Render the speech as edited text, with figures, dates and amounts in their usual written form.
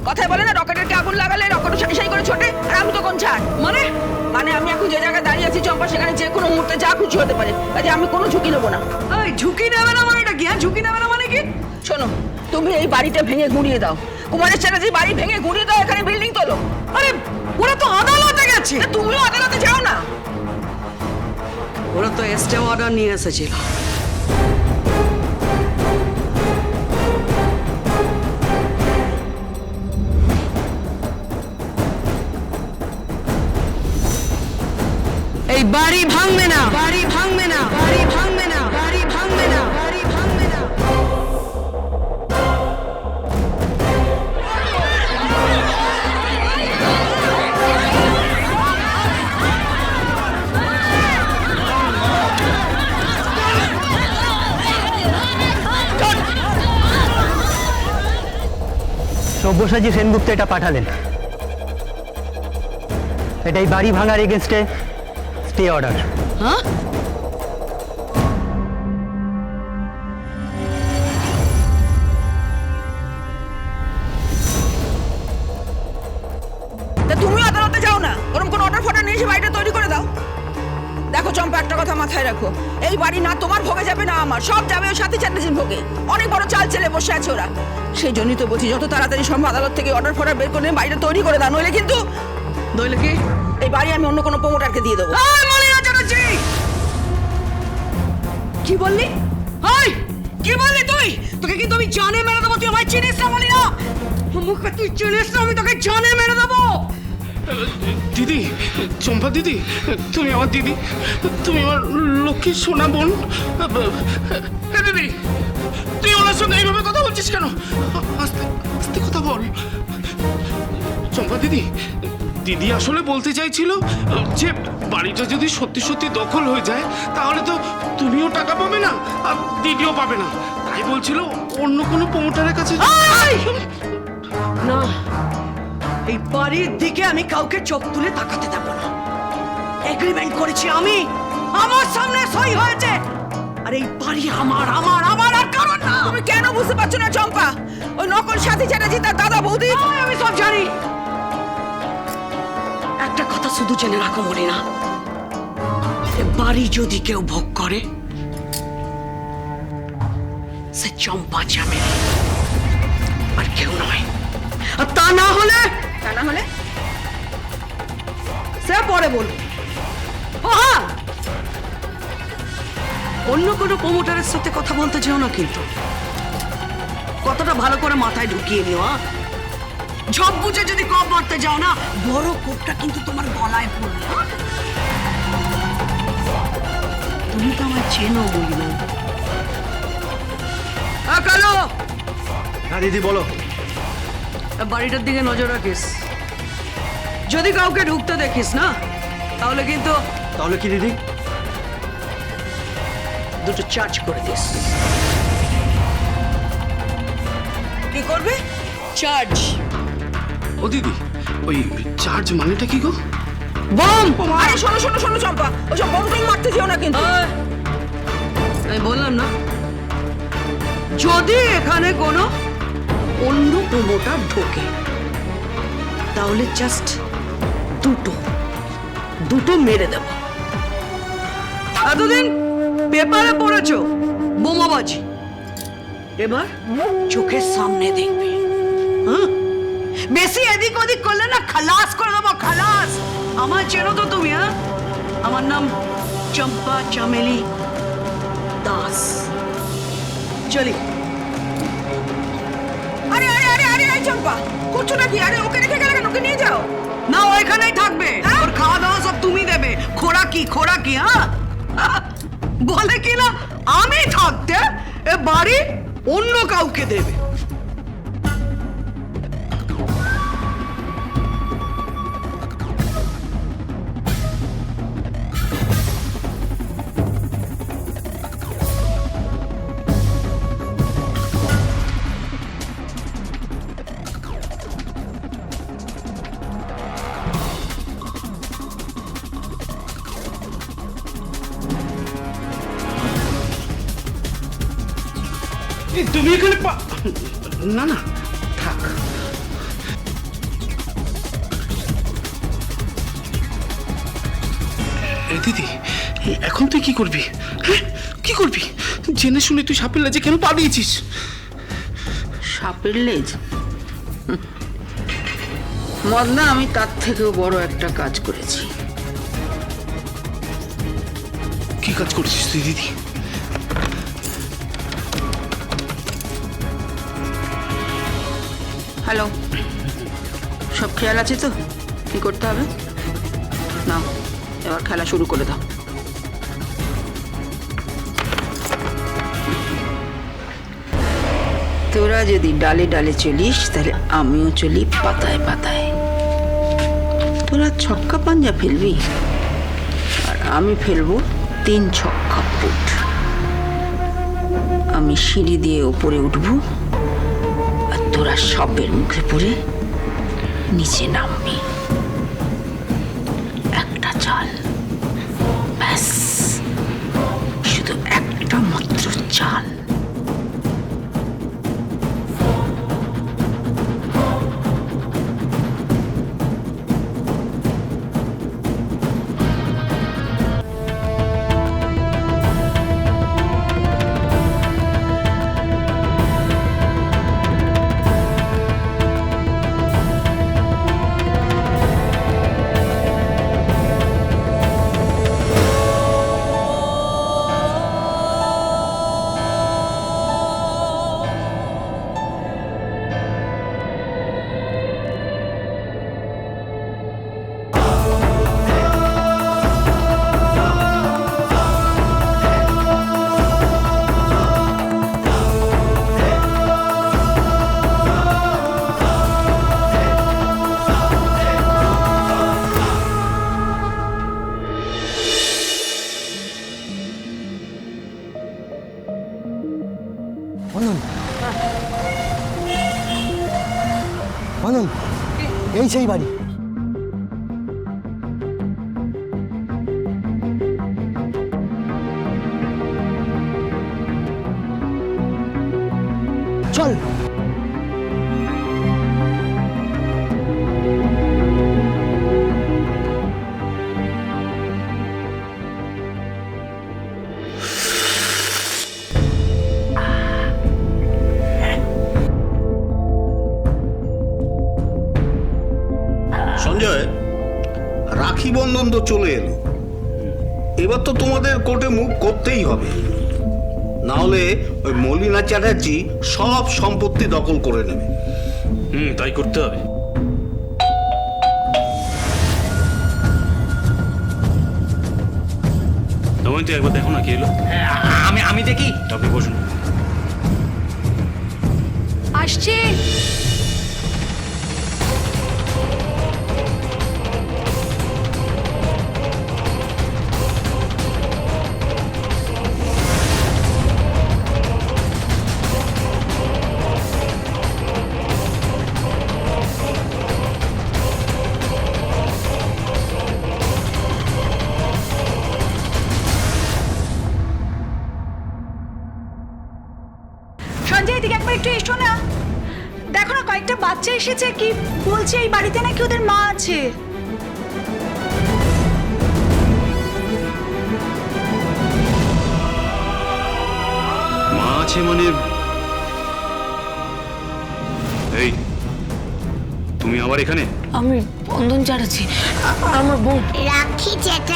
কথায় বলে না রকেটের কে আগুন লাগালে রকেটও সাই সাই করে ছোটে, আর আমি তো কোন ছাড়। মানে মানে আমি এখন যে জায়গায় দাঁড়িয়ে আছি চম্পা, সেখানে যে কোনো মুহূর্তে যা খুশি হতে পারে, কাজে আমি কোনো ঝুঁকি নেবো না। এই ঝুঁকি নেবে না মানে কি? হ্যাঁ, ঝুঁকি নেবে না মানে কি? শোনো, তুমি এই বাড়িটা ভেঙে গুঁড়িয়ে দাও। কুমারের চ্যাটার্জি বাড়ি ভেঙে গুঁড়িয়ে দাও, এখানে বিল্ডিং তোলো। আরে ওরা তো আদালতে গেছে। তুমিও আদালতে যাও না। ওরা তো স্টে অর্ডার নিয়ে এসেছিল। এই বাড়ি ভাঙবে না, বাড়ি ভাঙবে না, বাড়ি ভাঙবে না, বাড়ি ভাঙবে না, বাড়ি ভাঙবে না। সব্যসাচী সেনগুপ্ত এটা পাঠালেন। এটাই বাড়ি ভাঙার এগেনস্টে স্টে অর্ডার। হ্যাঁ, তা তুমিও আদালতে যাও না, ওরকম কোনো অর্ডার ফর্ডার নিয়ে এসে বাড়িটা তৈরি করে দাও। দেখো চম্পা, একটা কথা মাথায় রাখো, এই বাড়ি না তোমার ভোগে যাবে না আমার, সব যাবে ওই সাথী চ্যাটার্জির ভোগে। অনেক বড় চাল ছেলে বসে আছে ওরা, সেই জন্যই তো বলছি যত তাড়াতাড়ি সম্ভব আদালত থেকে অর্ডার ফর্ডার বের করে বাড়িটা তৈরি করে দাও, নইলে কিন্তু নইলে কি? এই বাড়ি আমি অন্য কোনো প্রমোটারকে দিয়ে দেবো। মলিনা চ্যাটার্জি, কি বললি? হাই, কি বললি তুই? তোকে কিন্তু আমি জানে মেরে দেবো। তুই আমায় চিনিস না মলিনা? মুখে তুই চিনিস না, আমি তোকে জানে মেরে দেবো। দিদি, চম্পা দিদি, তুমি আমার দিদি, তুমি আমার লক্ষ্মী সোনা বোন। হ্যাঁ দিদি, তুই ওনার সঙ্গে এইভাবে কথা বলছিস কেন? আস্তে আস্তে কথা বল। চম্পা দিদি, দিদি আসলে বলতে চাইছিল যে বাড়িটা যদি সত্যি সত্যি দখল হয়ে যায় তাহলে তো তুমিও টাকা পাবে না আর দিদিও পাবে না, তাই বলছিল অন্য কোনো প্রমোটারের কাছে। না, এই বাড়ির দিকে আমি কাউকে চোখ তুলে তাকাতে দেব না। এগ্রিমেন্ট করেছি আমি, আমার সামনে সই হয়েছে। আর এই বাড়ি আমার আমার আমার আর কারণ না। তুমি কেন বুঝতে পারছো না চম্পা? ওই নকল সাথী চ্যাটার্জি তার দাদা বৌদি। আমি সব জানি। একটা কথা শুধু জেনে রাখো মলিনা, এ বাড়ি যদি কেউ ভোগ করে সে চম্পা চামেলি, আর কেউ নয়। আর তা না হলে সে পরে বলবো। ও হ্যাঁ, অন্য কোনো প্রমোটারের সাথে কথা বলতে চাও না কিন্তু কথাটা ভালো করে মাথায় ঢুকিয়ে নিও। ঝপ বুঝে যদি কপ মারতে যাও না, বড় কোপটা কিন্তু তোমার গলায় পড়বে। তুমি তো আমার চেনো বলি না। কালো, হ্যাঁ দিদি বলো। বাড়িটার দিকে নজর রাখিস। যদি কাউকে ঢুকতে দেখিস না তাহলে কিন্তু তাহলে কি দিদি? দুটো চার্জ করে দিস। কি করবে? চার্জ। ও দিদি, ওই চার্জ মানেটা কি গো? বম। আরে শোনো শোনো শোনো চম্পা, ওসব বম টম মারতে যেও না কিন্তু। আমি বললাম না, যদি এখানে কোনো অন্য প্রমোটার ঢোকে তাহলে জাস্ট দুটো মেরে দেব। এতদিন পেপারে পড়েছো বোমাবাজি, এবার চোখের সামনে দেখবে। হ্যাঁ, বেশি এদিক ওদিক করলে না খালাস করে দেবো, খালাস। আমার চেনো তো তুমি? হ্যাঁ, আমার নাম চম্পা চামেলি দাস। চলি। আরে আরে আরে আরে আরে চম্পা, করছো নাকি? আরে ওকে রেখে গেলে কেন? ওকে নিয়ে যাও না, ওইখানেই থাকবে। ওর খাওয়া দাওয়া সব তুমি দেবে। খোরাকি। হ্যাঁ, বলে কি না আমি থাকতে এ বাড়ি অন্য কাউকে দেবে। তুমি এখানে না না থাক, দিদি এখন তুই কি করবি? হ্যাঁ কি করবি? জেনে শুনে তুই সাপের লেজে কেন পা দিয়েছিস? সাপের লেজ? মদনা, আমি তার থেকেও বড় একটা কাজ করেছি। কি কাজ করেছিস তুই দিদি? হ্যালো, সব খেয়াল আছে তো কি করতে হবে? না, এবার খেলা শুরু করে দাও। তোরা যদি ডালে ডালে চলিস তাহলে আমিও চলি পাতায় পাতায়। তোরা ছক্কা পাঞ্জা ফেলবি আর আমি ফেলবো 3 ছক্কা পুট। আমি সিঁড়ি দিয়ে ওপরে উঠবো আর তোরা সাপের মুখে পড়ে নিচে নামবি। একটা চাল, ব্যাস, শুধু একটা মাত্র চাল। বন্ধন, বন্ধন, এই সেই বাড়ি। চল। সঞ্জয়, রাখি বন্ধন তো চলে এলো, এবার তো তোমাদের কোর্টে মুভ করতেই হবে, না হলে ওই মলিনা চ্যাটার্জি সব সম্পত্তি দখল করে নেবে। তাই করতে হবে। দময়ন্তী, একবার দেখো না কি এলো। আমি দেখি। আপনি বসুন। আসছে। সঞ্জয়, এদিকে একবার একটু এসো না। দেখো না, কয়েকটা বাচ্চা এসেছে, কি বলছে এই বাড়িতে নাকি ওদের মা আছে। মা আছে মানে? এই, তুমি আবার এখানে? আমি বন্ধন চাড়াচ্ছি আমার বউ। রাখি চ্যাটার্জি